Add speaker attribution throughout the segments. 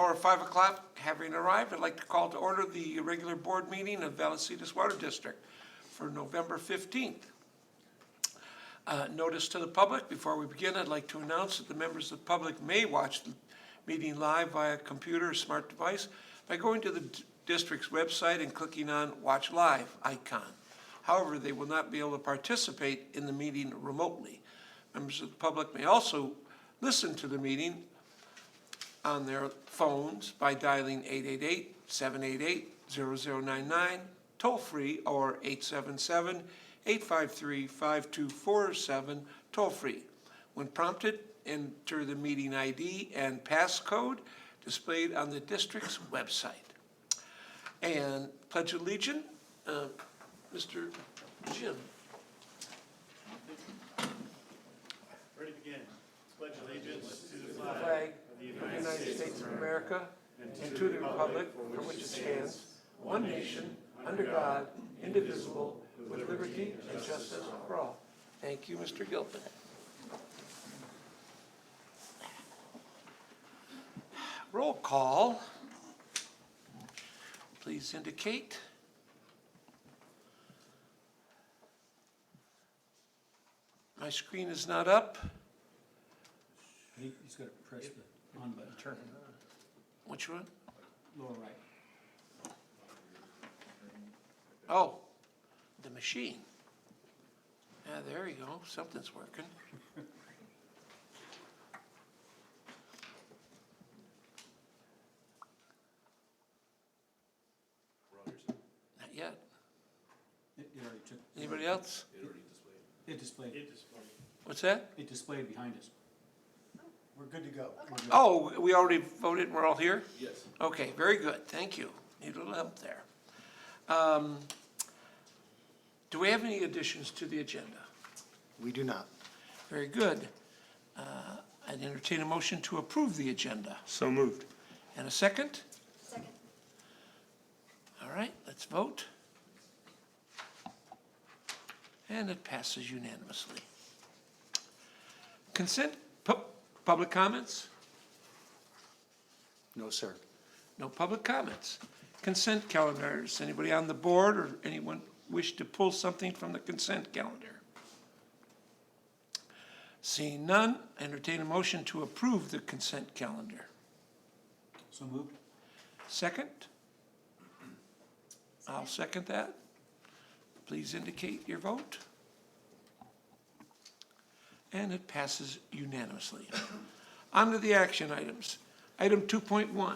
Speaker 1: hour of 5 o'clock having arrived, I'd like to call to order the regular board meeting of Vallecitos Water District for November 15th. Notice to the public, before we begin, I'd like to announce that the members of the public may watch the meeting live via computer or smart device by going to the district's website and clicking on Watch Live icon. However, they will not be able to participate in the meeting remotely. Members of the public may also listen to the meeting on their phones by dialing 888-788-0099, toll-free, or 877-853-5247, toll-free. When prompted, enter the meeting ID and passcode displayed on the district's website. And Pledge of Allegiance, Mr. Jim.
Speaker 2: Ready to begin. Pledge allegiance to the
Speaker 1: Flag of the United States of America and to the republic for which it stands, one nation, under God, indivisible, with liberty and justice for all. Thank you, Mr. Gilpin. Roll call. Please indicate. My screen is not up.
Speaker 3: He's got to press the on button. Turn it on.
Speaker 1: Which one?
Speaker 3: Lower right.
Speaker 1: Oh, the machine. Yeah, there you go. Something's working. Not yet.
Speaker 3: It already took.
Speaker 1: Anybody else?
Speaker 3: It displayed.
Speaker 1: What's that?
Speaker 3: It displayed behind us.
Speaker 4: We're good to go.
Speaker 1: Oh, we already voted and we're all here?
Speaker 4: Yes.
Speaker 1: Okay, very good. Thank you. Need a little help there. Do we have any additions to the agenda?
Speaker 4: We do not.
Speaker 1: Very good. I'd entertain a motion to approve the agenda.
Speaker 5: So moved.
Speaker 1: And a second?
Speaker 6: Second.
Speaker 1: All right, let's vote. And it passes unanimously. Consent, public comments?
Speaker 4: No, sir.
Speaker 1: No public comments. Consent calendars. Anybody on the board or anyone wish to pull something from the consent calendar? Seeing none, entertain a motion to approve the consent calendar.
Speaker 3: So moved.
Speaker 1: Second? I'll second that. Please indicate your vote. And it passes unanimously. On to the action items. Item 2.1.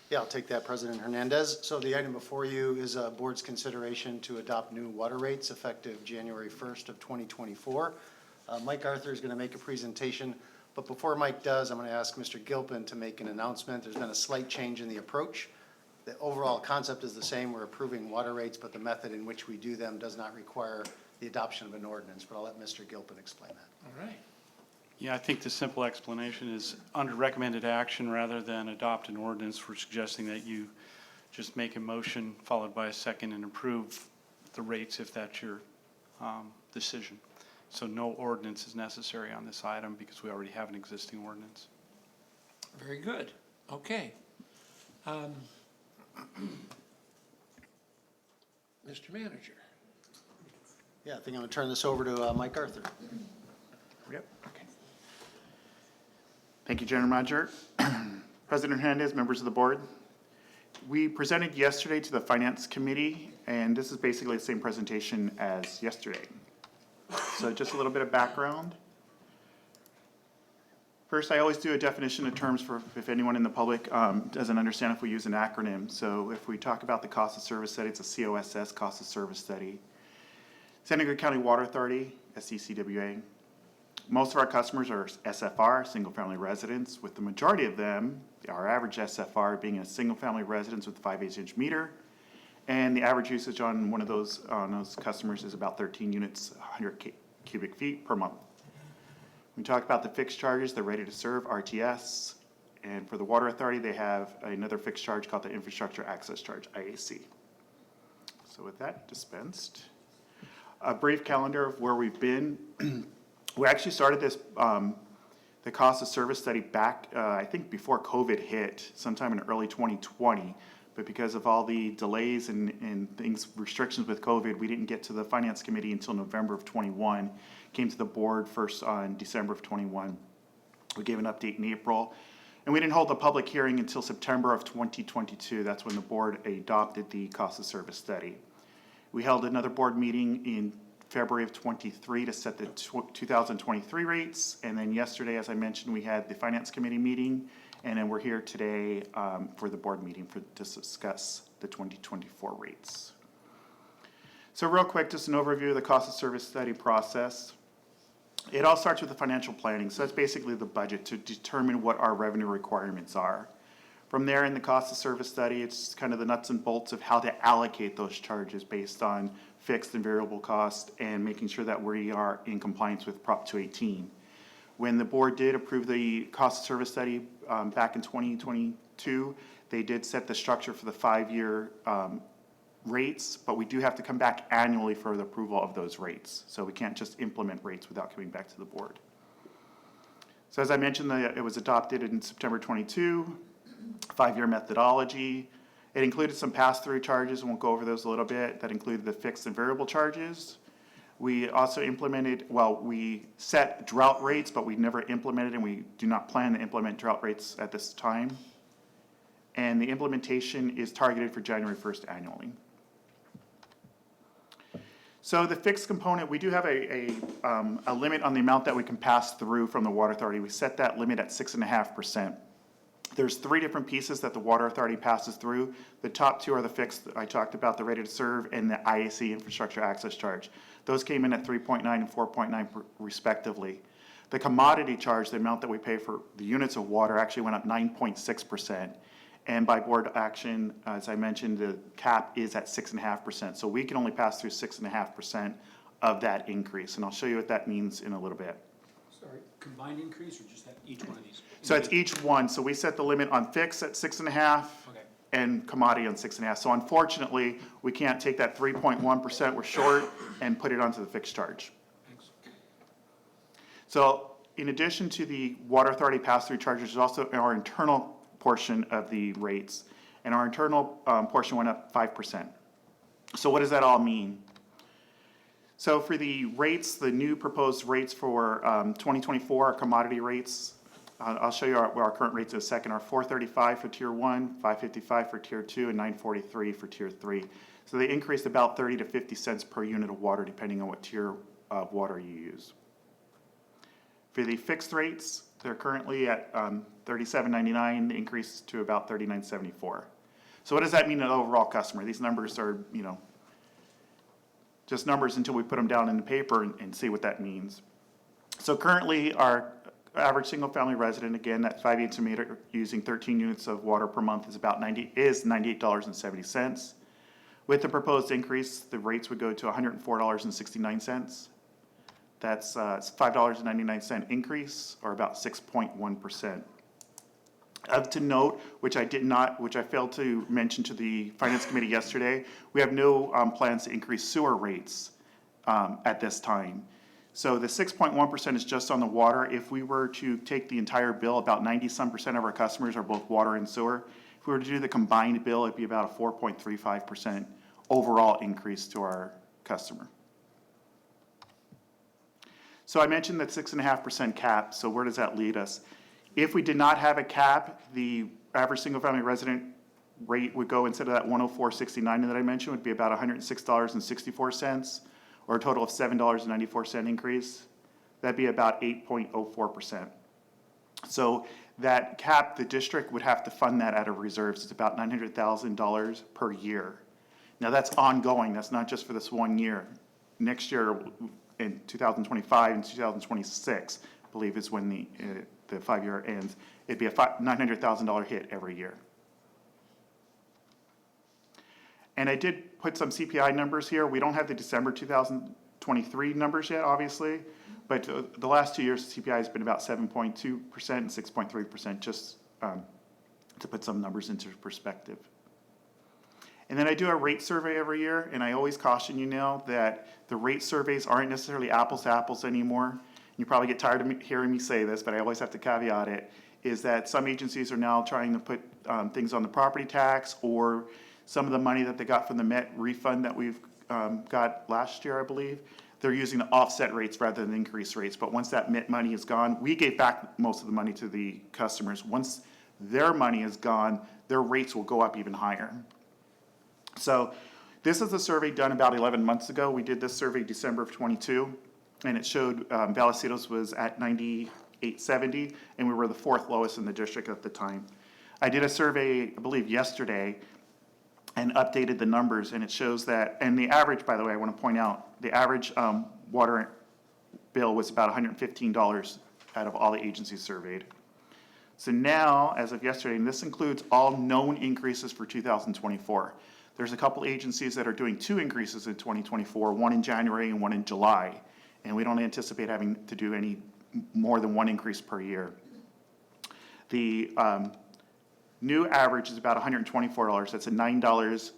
Speaker 4: Yeah, I'll take that, President Hernandez. So the item before you is a board's consideration to adopt new water rates effective January 1st of 2024. Mike Arthur is going to make a presentation, but before Mike does, I'm going to ask Mr. Gilpin to make an announcement. There's been a slight change in the approach. The overall concept is the same. We're approving water rates, but the method in which we do them does not require the adoption of an ordinance, but I'll let Mr. Gilpin explain that.
Speaker 1: All right.
Speaker 2: Yeah, I think the simple explanation is under recommended action rather than adopt an ordinance, we're suggesting that you just make a motion followed by a second and approve the rates if that's your decision. So no ordinance is necessary on this item because we already have an existing ordinance.
Speaker 1: Very good. Okay. Mr. Manager.
Speaker 4: Yeah, I think I'm going to turn this over to Mike Arthur.
Speaker 5: Yep. Okay. Thank you, General Manager. President Hernandez, members of the board. We presented yesterday to the Finance Committee, and this is basically the same presentation as yesterday. So just a little bit of background. First, I always do a definition of terms for if anyone in the public doesn't understand if we use an acronym. So if we talk about the cost of service study, it's a COSS, cost of service study. Santa Cruz County Water Authority, SCCWA. Most of our customers are SFR, single-family residents, with the majority of them, our average SFR being a single-family residence with a 5/8-inch meter, and the average usage on one of those customers is about 13 units, 100 cubic feet per month. We talk about the fixed charges, they're ready to serve, RTS, and for the Water Authority, they have another fixed charge called the Infrastructure Access Charge, IAC. So with that dispensed, a brief calendar of where we've been. We actually started this the cost of service study back, I think before COVID hit, sometime in early 2020. But because of all the delays and things, restrictions with COVID, we didn't get to the Finance Committee until November of 21. Came to the board first on December of 21. We gave an update in April. And we didn't hold a public hearing until September of 2022. That's when the board adopted the cost of service study. We held another board meeting in February of 23 to set the 2023 rates. And then yesterday, as I mentioned, we had the Finance Committee meeting. And then we're here today for the board meeting to discuss the 2024 rates. So real quick, just an overview of the cost of service study process. It all starts with the financial planning. So that's basically the budget to determine what our revenue requirements are. From there, in the cost of service study, it's kind of the nuts and bolts of how to allocate those charges based on fixed and variable costs and making sure that we are in compliance with Prop 218. When the board did approve the cost of service study back in 2022, they did set the structure for the 5-year rates, but we do have to come back annually for the approval of those rates. So we can't just implement rates without coming back to the board. So as I mentioned, it was adopted in September 22, 5-year methodology. It included some pass-through charges, and we'll go over those a little bit. That included the fixed and variable charges. We also implemented, we set drought rates, but we never implemented, and we do not plan to implement drought rates at this time. And the implementation is targeted for January 1st annually. So the fixed component, we do have a limit on the amount that we can pass through from the Water Authority. We set that limit at 6.5%. There's 3 different pieces that the Water Authority passes through. The top 2 are the fixed, I talked about, the ready to serve, and the IAC, infrastructure access charge. Those came in at 3.9 and 4.9 respectively. The commodity charge, the amount that we pay for the units of water, actually went up 9.6%. And by board action, as I mentioned, the cap is at 6.5%. So we can only pass through 6.5% of that increase. And I'll show you what that means in a little bit.
Speaker 3: Sorry, combined increase or just that each one of these?
Speaker 5: So it's each one. So we set the limit on fixed at 6.5
Speaker 3: Okay.
Speaker 5: and commodity on 6.5. So unfortunately, we can't take that 3.1% we're short and put it onto the fixed charge.
Speaker 3: Thanks.
Speaker 5: So in addition to the Water Authority pass-through charges, there's also our internal portion of the rates. And our internal portion went up 5%. So what does that all mean? So for the rates, the new proposed rates for 2024, our commodity rates, I'll show you our current rates in a second, are $4.35 for Tier 1, $5.55 for Tier 2, and $9.43 for Tier 3. So they increased about 30 to 50 cents per unit of water, depending on what tier of water you use. For the fixed rates, they're currently at $37.99, increased to about $39.74. So what does that mean to the overall customer? These numbers are, just numbers until we put them down in the paper and see what that means. So currently, our average single-family resident, again, at 5/8 meter, using 13 units of water per month is $98.70. With the proposed increase, the rates would go to $104.69. That's $5.99 increase, or about 6.1%. To note, which I failed to mention to the Finance Committee yesterday, we have no plans to increase sewer rates at this time. So the 6.1% is just on the water. If we were to take the entire bill, about 90-some% of our customers are both water and sewer. If we were to do the combined bill, it'd be about a 4.35% overall increase to our customer. So I mentioned that 6.5% cap, so where does that lead us? If we did not have a cap, the average single-family resident rate would go, instead of that $104.69 that I mentioned, would be about $106.64, or a total of $7.94 increase. That'd be about 8.04%. So that cap, the district would have to fund that out of reserves. It's about $900,000 per year. Now that's ongoing. That's not just for this 1 year. Next year, in 2025 and 2026, I believe is when the 5-year ends. It'd be a $900,000 hit every year. And I did put some CPI numbers here. We don't have the December 2023 numbers yet, obviously, but the last 2 years, CPI has been about 7.2% and 6.3%, just to put some numbers into perspective. And then I do a rate survey every year, and I always caution you now that the rate surveys aren't necessarily apples to apples anymore. you probably get tired of hearing me say this, but I always have to caveat it, is that some agencies are now trying to put things on the property tax, or some of the money that they got from the Met refund that we've got last year, I believe, they're using the offset rates rather than increase rates. But once that Met money is gone, we gave back most of the money to the customers. Once their money is gone, their rates will go up even higher. So this is a survey done about 11 months ago. We did this survey December of 22, and it showed Vallecitos was at 98.70, and we were the 4th lowest in the district at the time. I did a survey, I believe yesterday, and updated the numbers, and it shows that, and the average, by the way, I want to point out, the average water bill was about $115 out of all the agencies surveyed. So now, as of yesterday, and this includes all known increases for 2024, there's a couple agencies that are doing 2 increases in 2024, one in January and one in July, and we don't anticipate having to do any more than 1 increase per year. The new average is about $124. That's a $9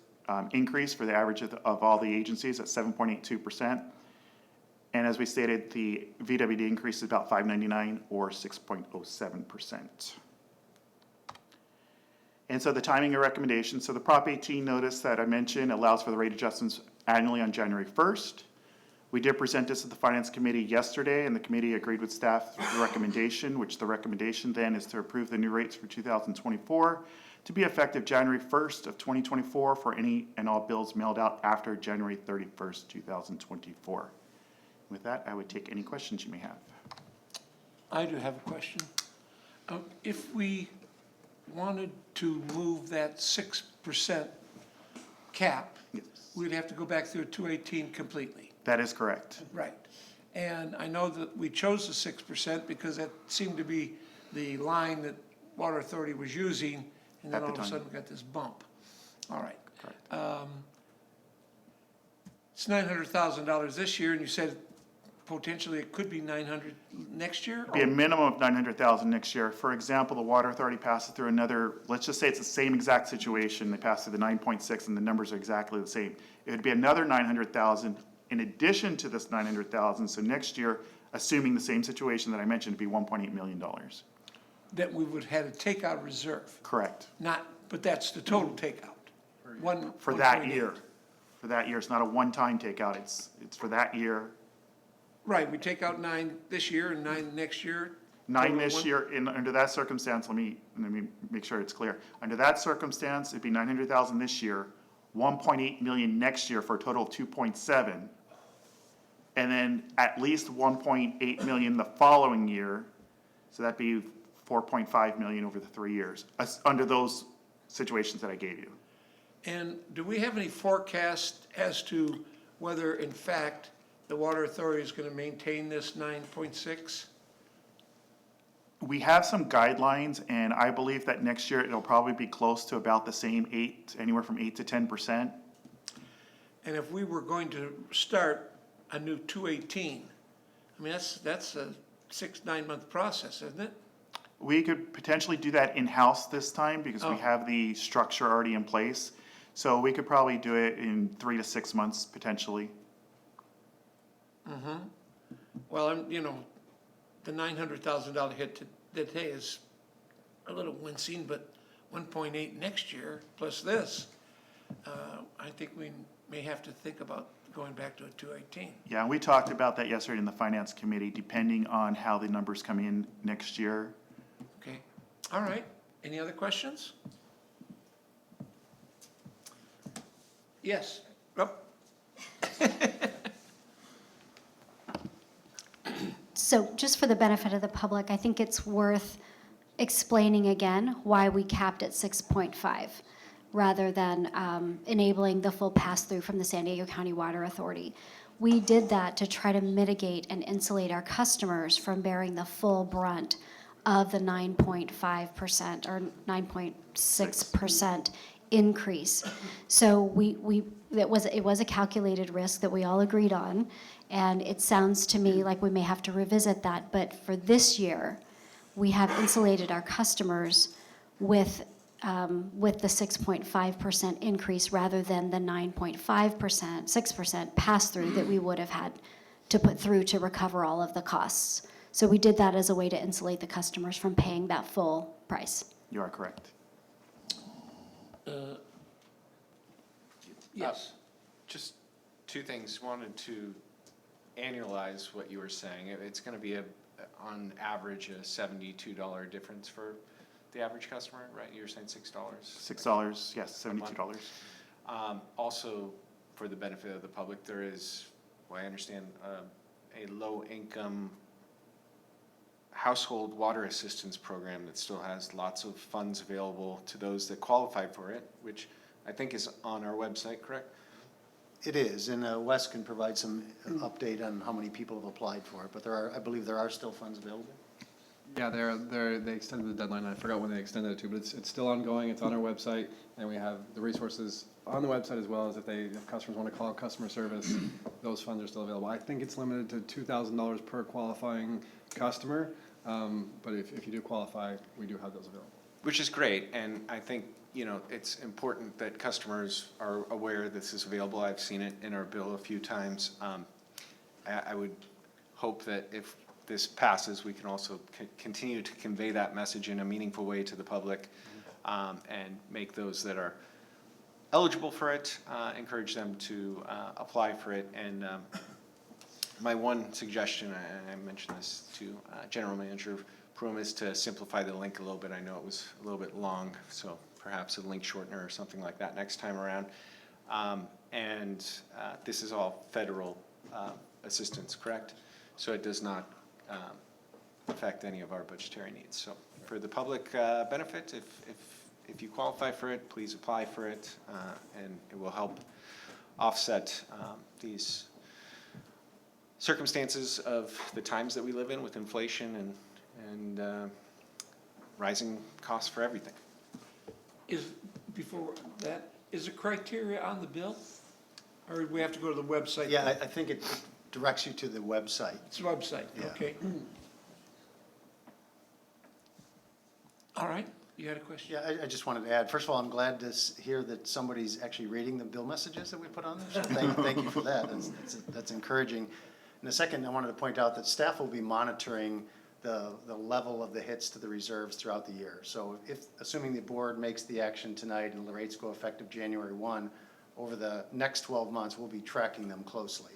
Speaker 5: increase for the average of all the agencies at 7.82%. And as we stated, the VWD increase is about $5.99 or 6.07%. And so the timing of recommendations, so the Prop 18 notice that I mentioned allows for the rate adjustments annually on January 1st. We did present this at the Finance Committee yesterday, and the committee agreed with staff's recommendation, which the recommendation then is to approve the new rates for 2024 to be effective January 1st of 2024 for any and all bills mailed out after January 31st, 2024. With that, I would take any questions you may have.
Speaker 1: I do have a question. If we wanted to move that 6% cap,
Speaker 5: Yes.
Speaker 1: we'd have to go back through 218 completely.
Speaker 5: That is correct.
Speaker 1: Right. And I know that we chose the 6% because that seemed to be the line that Water Authority was using, and then
Speaker 5: At the
Speaker 1: all of a
Speaker 5: time.
Speaker 1: sudden we got this bump. All right.
Speaker 5: Correct.
Speaker 1: It's $900,000 this year, and you said potentially it could be 900 next year?
Speaker 5: Be a minimum of 900,000 next year. For example, the Water Authority passes through another, let's just say it's the same exact situation. They pass through the 9.6 and the numbers are exactly the same. It would be another 900,000 in addition to this 900,000. So next year, assuming the same situation that I mentioned, it'd be $1.8 million.
Speaker 1: That we would have to take out reserve,
Speaker 5: Correct.
Speaker 1: not, but that's the total takeout.
Speaker 5: For that
Speaker 1: 1.8.
Speaker 5: year. For that year. It's not a one-time takeout. It's for that year.
Speaker 1: Right, we take out 9 this year and 9 next year.
Speaker 5: 9
Speaker 1: total
Speaker 5: this
Speaker 1: one-
Speaker 5: year, under that circumstance, let me make sure it's clear. Under that circumstance, it'd be 900,000 this year, 1.8 million next year for a total of 2.7. And then at least 1.8 million the following year, so that'd be 4.5 million over the 3 years, under those situations that I gave you.
Speaker 1: And do we have any forecast as to whether, in fact, the Water Authority is going to maintain this 9.6?
Speaker 5: We have some guidelines, and I believe that next year it'll probably be close to about the same anywhere from 8 to 10%.
Speaker 1: And if we were going to start a new 218, I mean, that's a 6-9 month process, isn't it?
Speaker 5: We could potentially do that in-house this time because we
Speaker 1: Oh.
Speaker 5: have the structure already in place. So we could probably do it in 3 to 6 months potentially.
Speaker 1: Well, the $900,000 hit today is a little wincing, but 1.8 next year plus this, I think we may have to think about going back to a 218.
Speaker 5: Yeah, and we talked about that yesterday in the Finance Committee, depending on how the numbers come in next year.
Speaker 1: Okay, all right. Any other questions? Yes. Oh,
Speaker 6: So just for the benefit of the public, I think it's worth explaining again why we capped at 6.5 rather than enabling the full pass-through from the San Diego County Water Authority. We did that to try to mitigate and insulate our customers from bearing the full brunt of the 9.5% or 9.6% increase. So it was a calculated risk that we all agreed on, and it sounds to me like we may have to revisit that. But for this year, we have insulated our customers with the 6.5% increase rather than the 9.5%, 6% pass-through that we would have had to put through to recover all of the costs. So we did that as a way to insulate the customers from paying that full price.
Speaker 5: You are correct.
Speaker 1: Yes.
Speaker 7: Just two things. Wanted to annualize what you were saying. It's going to be on average, a $72 difference for the average customer, right? You were saying $6?
Speaker 5: $6, yes, $72.
Speaker 7: Also, for the benefit of the public, there is, well, I understand, a low-income household water assistance program that still has lots of funds available to those that qualify for it, which I think is on our website, correct?
Speaker 4: It is, and Wes can provide some update on how many people have applied for it, but I believe there are still funds available.
Speaker 8: Yeah, they extended the deadline. I forgot when they extended it to, but it's still ongoing. It's on our website, and we have the resources on the website as well as if customers want to call customer service, those funds are still available. I think it's limited to $2,000 per qualifying customer, but if you do qualify, we do have those available.
Speaker 7: Which is great, and I think, it's important that customers are aware this is available. I've seen it in our bill a few times. I would hope that if this passes, we can also continue to convey that message in a meaningful way to the public, and make those that are eligible for it, encourage them to apply for it. And my one suggestion, and I mentioned this to General Manager Prum, is to simplify the link a little bit. I know it was a little bit long, so perhaps a link shortener or something like that next time around. This is all federal assistance, correct? So it does not affect any of our budgetary needs. So for the public benefit, if you qualify for it, please apply for it, and it will help offset these circumstances of the times that we live in with inflation and rising costs for everything.
Speaker 1: Before that, is the criteria on the bill? Or do we have to go to the website?
Speaker 4: Yeah, I think it directs you to the website.
Speaker 1: It's the website,
Speaker 4: Yeah.
Speaker 1: okay. All right, you had a question?
Speaker 4: Yeah, I just wanted to add, first of all, I'm glad to hear that somebody's actually reading the bill messages that we put on there, so thank you for that. That's encouraging. And the second, I wanted to point out that staff will be monitoring the level of the hits to the reserves throughout the year. So assuming the board makes the action tonight and the rates go effective January 1, over the next 12 months, we'll be tracking them closely.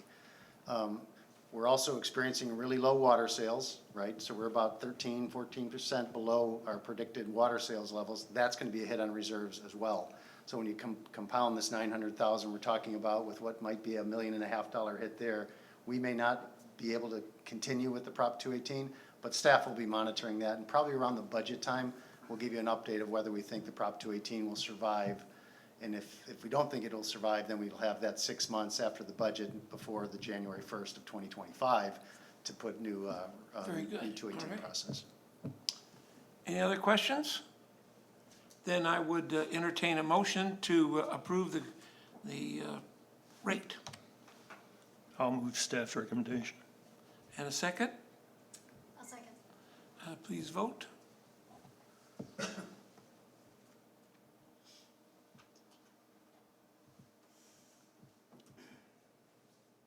Speaker 4: We're also experiencing really low water sales, right? So we're about 14% below our predicted water sales levels. That's going to be a hit on reserves as well. So when you compound this 900,000 we're talking about with what might be $1.5 million hit there, we may not be able to continue with the Prop 218, but staff will be monitoring that, and probably around the budget time, we'll give you an update of whether we think the Prop 218 will survive. And if we don't think it'll survive, then we'll have that 6 months after the budget before the January 1st of 2025 to put new
Speaker 1: Very good.
Speaker 4: new 218
Speaker 1: All right.
Speaker 4: process.
Speaker 1: Any other questions? Then I would entertain a motion to approve the rate.
Speaker 9: I'll move staff's recommendation.
Speaker 1: And a second?
Speaker 6: I'll second.
Speaker 1: Please vote.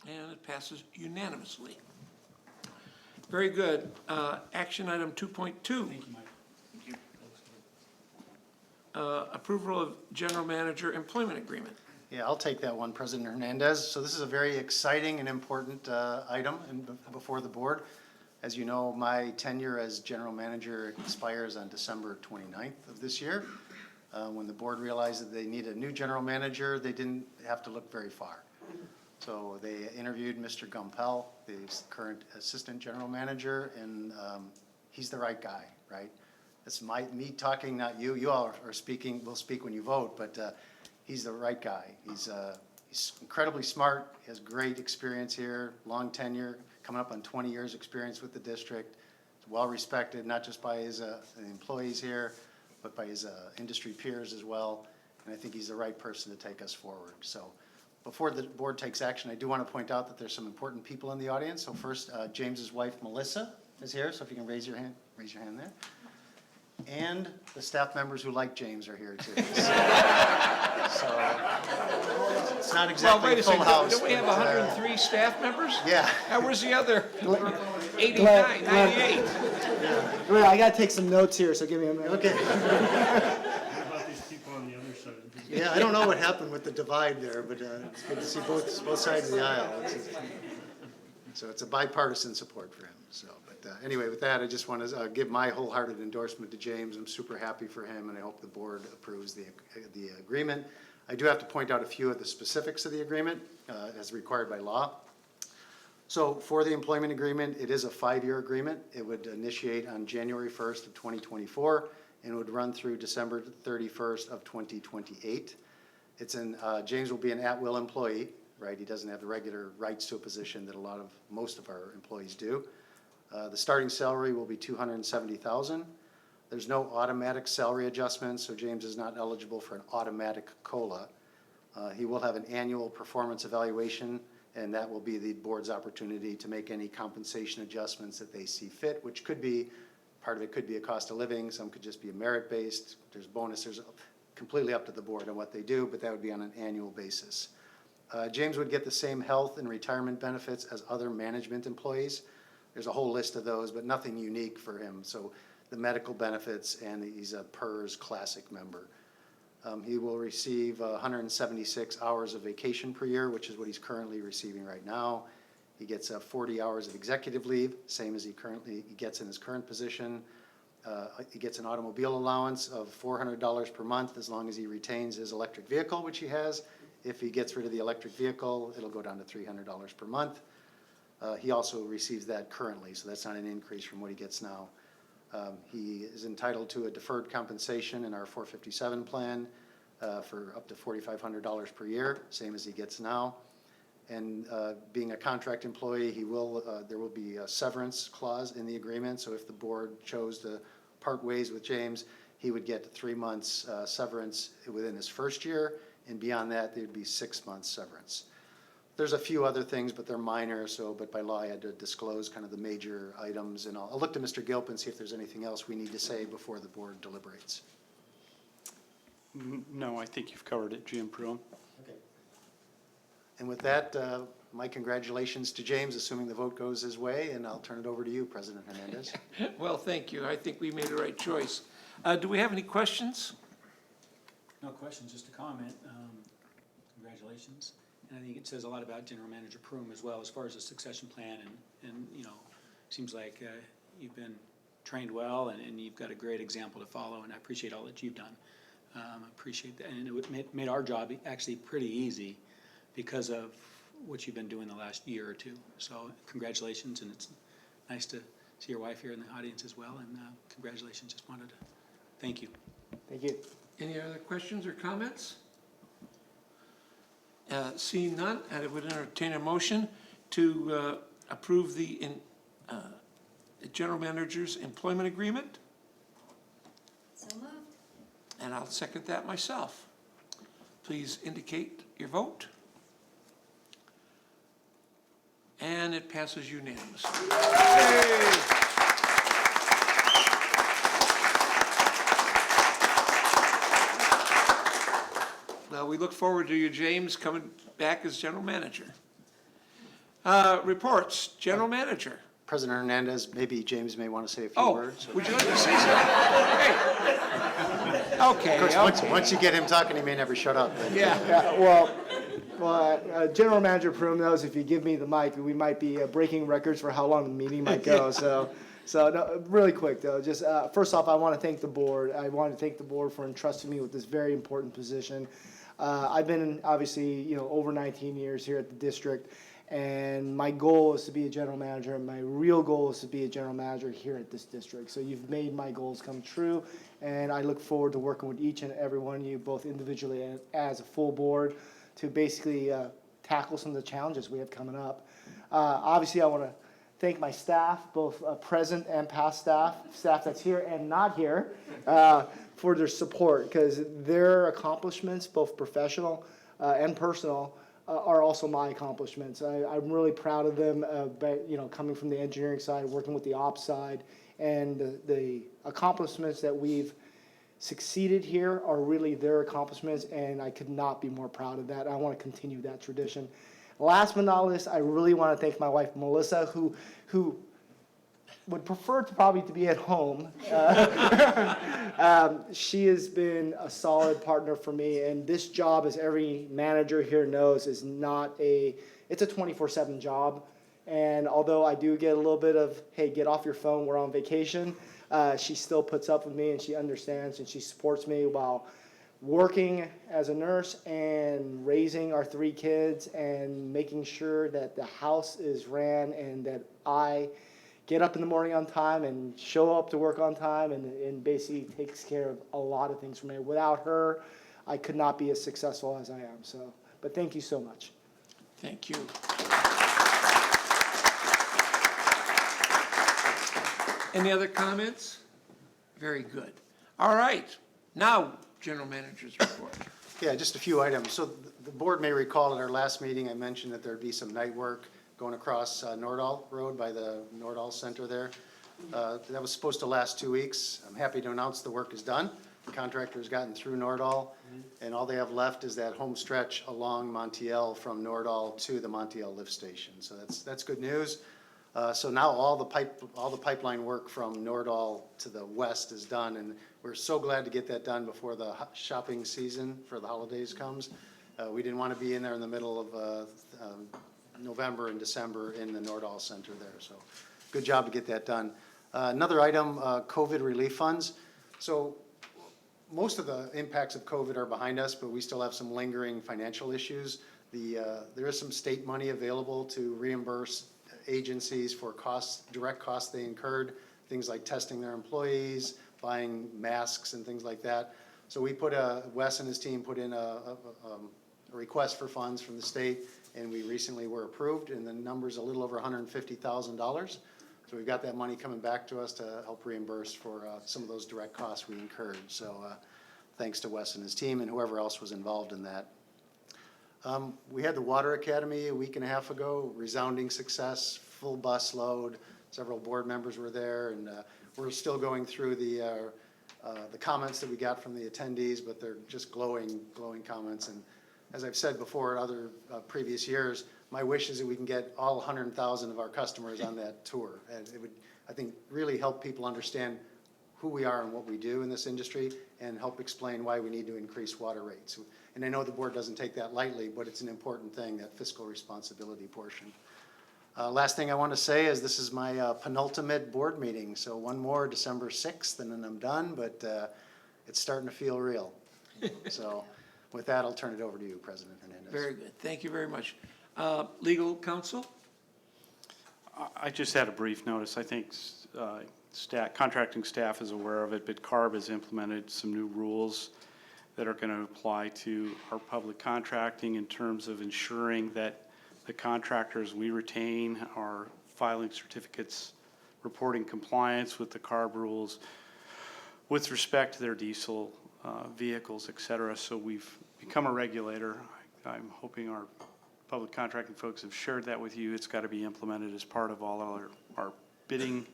Speaker 1: And it passes unanimously. Very good. Action item 2.2.
Speaker 3: Thank you, Mike.
Speaker 1: Approval of general manager employment agreement.
Speaker 4: Yeah, I'll take that one, President Hernandez. So this is a very exciting and important item before the board. As you know, my tenure as general manager expires on December 29th of this year. When the board realized that they need a new general manager, they didn't have to look very far. So they interviewed Mr. Gumpel, the current assistant general manager, and he's the right guy, right? It's me talking, not you. You all are speaking, will speak when you vote, but he's the right guy. He's incredibly smart, he has great experience here, long tenure, coming up on 20 years experience with the district. He's well-respected, not just by his employees here, but by his industry peers as well. And I think he's the right person to take us forward. So before the board takes action, I do want to point out that there's some important people in the audience. So first, James's wife, Melissa, is here, so if you can raise your hand there. And the staff members who like James are here too. So it's not
Speaker 1: Well,
Speaker 4: exactly
Speaker 1: wait
Speaker 4: a
Speaker 1: a
Speaker 4: full
Speaker 1: second,
Speaker 4: house.
Speaker 1: don't we have
Speaker 4: but,
Speaker 1: 103 staff members?
Speaker 4: Yeah.
Speaker 1: Now, where's the other 89, 98?
Speaker 10: Well, I gotta take some notes here, so give me a minute.
Speaker 4: Okay.
Speaker 9: What about these people on the other side?
Speaker 4: Yeah, I don't know what happened with the divide there, but it's good to see both sides of the aisle. So it's a bipartisan support for him, so. But anyway, with that, I just want to give my wholehearted endorsement to James. I'm super happy for him, and I hope the board approves the agreement. I do have to point out a few of the specifics of the agreement, as required by law. So for the employment agreement, it is a 5-year agreement. It would initiate on January 1st of 2024 and would run through December 31st of 2028. James will be an at-will employee, right? He doesn't have the regular rights to a position that most of our employees do. The starting salary will be $270,000. There's no automatic salary adjustments, so James is not eligible for an automatic COLA. He will have an annual performance evaluation, and that will be the board's opportunity to make any compensation adjustments that they see fit, which could be, part of it could be a cost of living, some could just be a merit-based, there's bonuses, completely up to the board on what they do, but that would be on an annual basis. James would get the same health and retirement benefits as other management employees. There's a whole list of those, but nothing unique for him. So the medical benefits, and he's a PERS Classic member. He will receive 176 hours of vacation per year, which is what he's currently receiving right now. He gets 40 hours of executive leave, same as he gets in his current position. He gets an automobile allowance of $400 per month as long as he retains his electric vehicle, which he has. If he gets rid of the electric vehicle, it'll go down to $300 per month. He also receives that currently, so that's not an increase from what he gets now. He is entitled to a deferred compensation in our 457 plan for up to $4,500 per year, same as he gets now. And being a contract employee, there will be a severance clause in the agreement, so if the board chose to part ways with James, he would get 3 months severance within his first year, and beyond that, there'd be 6 months severance. There's a few other things, but they're minor, but by law I had to disclose kind of the major items, and I'll look to Mr. Gilpin and see if there's anything else we need to say before the board deliberates.
Speaker 2: No, I think you've covered it, GM Pruitt.
Speaker 4: Okay. And with that, my congratulations to James, assuming the vote goes his way, and I'll turn it over to you, President Hernandez.
Speaker 1: Well, thank you. I think we made the right choice. Do we have any questions?
Speaker 3: No questions, just a comment. Congratulations. And I think it says a lot about General Manager Prum as well, as far as the succession plan, and seems like you've been trained well, and you've got a great example to follow, and I appreciate all that you've done. I appreciate that, and it made our job actually pretty easy because of what you've been doing the last year or two. So congratulations, and it's nice to see your wife here in the audience as well, and congratulations. Just wanted to thank you.
Speaker 10: Thank you.
Speaker 1: Any other questions or comments? Seeing none, I would entertain a motion to approve the general manager's employment agreement.
Speaker 6: So moved.
Speaker 1: And I'll second that myself. Please indicate your vote. And it passes unanimously. Yay! Now, we look forward to you, James, coming back as general manager. Reports, general manager.
Speaker 4: President Hernandez, maybe James may want to say a few words.
Speaker 1: Would you like to say something? Okay.
Speaker 4: Of course, once you get him talking, he may never shut up.
Speaker 10: Yeah, well, General Manager Prum knows if you give me the mic, we might be breaking records for how long the meeting might go. So no, really quick though, just first off, I want to thank the board. I want to thank the board for entrusting me with this very important position. I've been obviously, over 19 years here at the district, and my goal is to be a general manager, and my real goal is to be a general manager here at this district. So you've made my goals come true, and I look forward to working with each and every one of you, both individually and as a full board, to basically tackle some of the challenges we have coming up. Obviously, I want to thank my staff, both present and past staff that's here and not here, for their support, because their accomplishments, both professional and personal, are also my accomplishments. I'm really proud of them, coming from the engineering side, working with the ops side, and the accomplishments that we've succeeded here are really their accomplishments, and I could not be more proud of that. I want to continue that tradition. Last but not least, I really want to thank my wife, Melissa, who would prefer to probably to be at home. She has been a solid partner for me, and this job, as every manager here knows, is not it's a 24/7 job. And although I do get a little bit of, hey, get off your phone, we're on vacation, she still puts up with me, and she understands, and she supports me while working as a nurse and raising our 3 kids and making sure that the house is ran and that I get up in the morning on time and show up to work on time, and basically takes care of a lot of things for me. Without her, I could not be as successful as I am. So, but thank you so much.
Speaker 1: Thank you. Any other comments? Very good. All right, now, General Manager's report.
Speaker 4: Yeah, just a few items. So the board may recall at our last meeting, I mentioned that there'd be some night work going across Nordall Road by the Nordall Center there. That was supposed to last 2 weeks. I'm happy to announce the work is done. The contractor's gotten through Nordall, and all they have left is that home stretch along Montiel from Nordall to the Montiel lift station. So that's good news. So now all the pipeline work from Nordall to the west is done, and we're so glad to get that done before the shopping season for the holidays comes. We didn't want to be in there in the middle of November and December in the Nordall Center there, so good job to get that done. Another item, COVID relief funds. So most of the impacts of COVID are behind us, but we still have some lingering financial issues. There is some state money available to reimburse agencies for direct costs they incurred, things like testing their employees, buying masks and things like that. So Wes and his team put in a request for funds from the state, and we recently were approved, and the number's a little over $150,000. So we've got that money coming back to us to help reimburse for some of those direct costs we incurred. So thanks to Wes and his team and whoever else was involved in that. We had the Water Academy a week and a half ago, resounding success, full bus load. Several board members were there, and we're still going through the comments that we got from the attendees, but they're just glowing comments. And as I've said before in other previous years, my wish is that we can get all 100,000 of our customers on that tour. And it would, I think, really help people understand who we are and what we do in this industry, and help explain why we need to increase water rates. And I know the board doesn't take that lightly, but it's an important thing, that fiscal responsibility portion. Last thing I want to say is this is my penultimate board meeting, so one more, December 6th, and then I'm done, but it's starting to feel real. So with that, I'll turn it over to you, President Hernandez.
Speaker 1: Very good. Thank you very much. Legal counsel?
Speaker 2: I just had a brief notice. I think contracting staff is aware of it, but CARB has implemented some new rules that are going to apply to our public contracting in terms of ensuring that the contractors we retain are filing certificates reporting compliance with the CARB rules with respect to their diesel vehicles, et cetera. So we've become a regulator. I'm hoping our public contracting folks have shared that with you. It's got to be implemented as part of all our bidding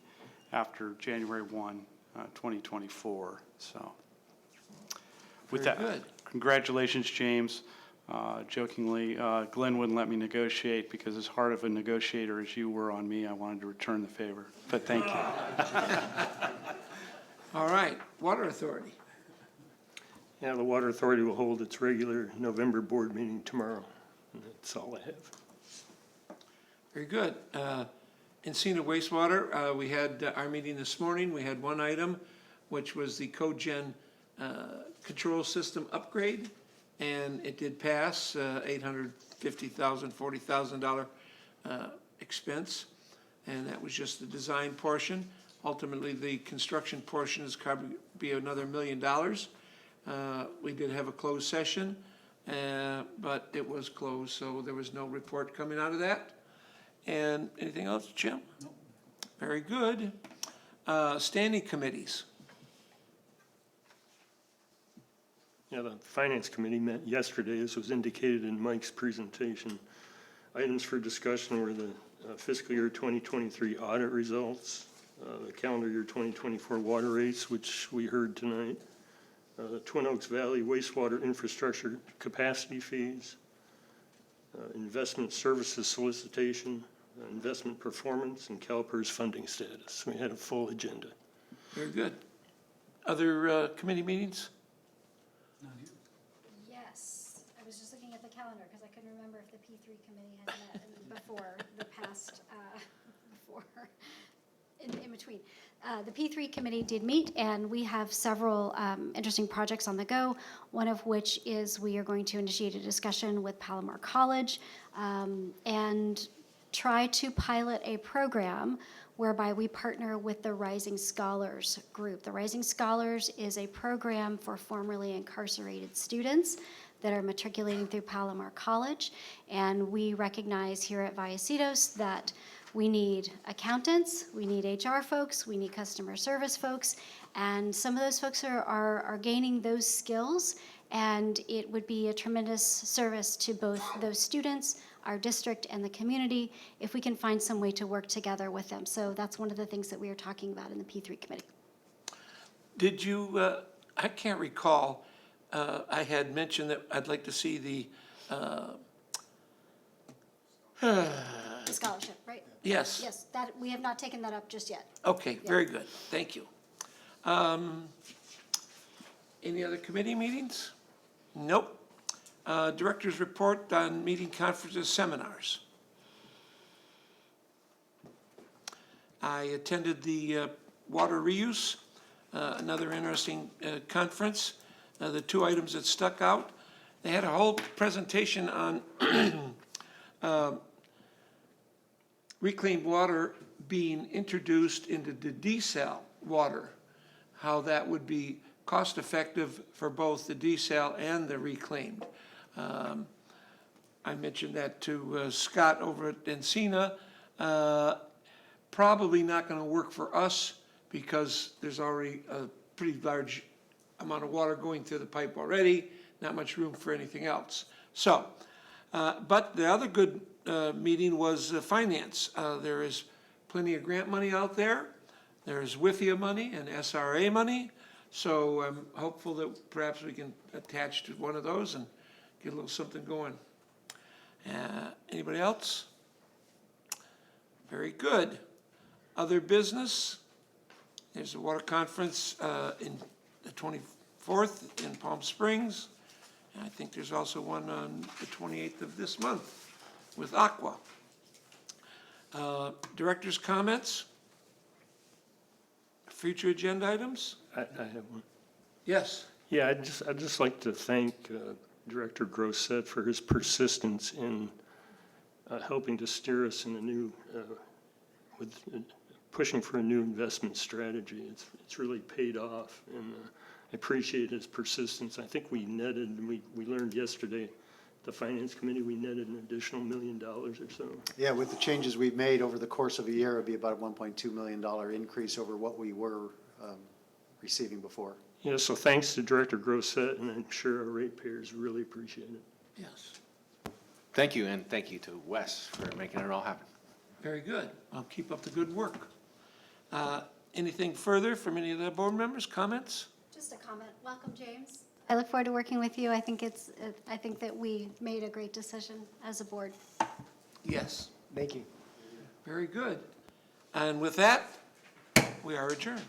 Speaker 2: after January 1, 2024. So with
Speaker 1: Very
Speaker 2: that,
Speaker 1: good.
Speaker 2: congratulations, James. Jokingly, Glenn wouldn't let me negotiate because as hard of a negotiator as you were on me, I wanted to return the favor. But thank you.
Speaker 1: All right, Water Authority.
Speaker 9: Yeah, the Water Authority will hold its regular November board meeting tomorrow. And that's all I have.
Speaker 1: Very good. Encina wastewater, we had our meeting this morning. We had one item, which was the cogen control system upgrade, and it did pass, $850,000, $40,000 expense, and that was just the design portion. Ultimately, the construction portion is probably be another $1 million. We did have a closed session, but it was closed, so there was no report coming out of that. And anything else, Jim? No. Very good. Standing committees.
Speaker 9: Yeah, the Finance Committee met yesterday, as was indicated in Mike's presentation. Items for discussion were the fiscal year 2023 audit results, the calendar year 2024 water rates, which we heard tonight, Twin Oaks Valley wastewater infrastructure capacity fees, investment services solicitation, investment performance, and CalPERS funding status. We had a full agenda.
Speaker 1: Very good. Other committee meetings?
Speaker 3: Not here.
Speaker 6: Yes, I was just looking at the calendar because I couldn't remember if the P3 committee had met before the past, in between. The P3 committee did meet, and we have several interesting projects on the go, one of which is we are going to initiate a discussion with Palomar College and try to pilot a program whereby we partner with the Rising Scholars group. The Rising Scholars is a program for formerly incarcerated students that are matriculating through Palomar College, and we recognize here at Vallecitos that we need accountants, we need HR folks, we need customer service folks, and some of those folks are gaining those skills, and it would be a tremendous service to both those students, our district, and the community if we can find some way to work together with them. So that's one of the things that we are talking about in the P3 committee.
Speaker 1: Did you, I can't recall, I had mentioned that I'd like to see the,
Speaker 6: The scholarship, right?
Speaker 1: yes.
Speaker 6: Yes, that, we have not taken that up just yet.
Speaker 1: Okay, very good, thank you. Any other committee meetings? Nope. Director's report on meeting, conferences, seminars. I attended the water reuse, another interesting conference. The two items that stuck out, they had a whole presentation on reclaimed water being introduced into the desal water, how that would be cost-effective for both the desal and the reclaimed. I mentioned that to Scott over at Encina. Probably not going to work for us because there's already a pretty large amount of water going through the pipe already, not much room for anything else. So, but the other good meeting was finance. There is plenty of grant money out there. There's WIFIA money and SRA money. So I'm hopeful that perhaps we can attach to one of those and get a little something going. Anybody else? Very good. Other business? There's a water conference in the 24th in Palm Springs. And I think there's also one on the 28th of this month with Aqua. Director's comments? Future agenda items?
Speaker 9: I have one.
Speaker 1: Yes.
Speaker 9: Yeah, I'd just like to thank Director Grosset for his persistence in helping to steer us in a new, with pushing for a new investment strategy. It's really paid off, and I appreciate his persistence. I think we netted, and we learned yesterday, the Finance Committee, we netted an additional $1 million or so.
Speaker 4: Yeah, with the changes we've made over the course of a year, it'd be about a $1.2 million increase over what we were receiving before.
Speaker 9: Yeah, so thanks to Director Grosset, and I'm sure our ratepayers really appreciate it.
Speaker 1: Yes.
Speaker 7: Thank you, and thank you to Wes for making it all happen.
Speaker 1: Very good. I'll keep up the good work. Anything further from any of the board members? Comments?
Speaker 6: Just a comment. Welcome, James. I look forward to working with you. I think that we made a great decision as a board.
Speaker 1: Yes.
Speaker 10: Thank you.
Speaker 1: Very good. And with that, we are adjourned.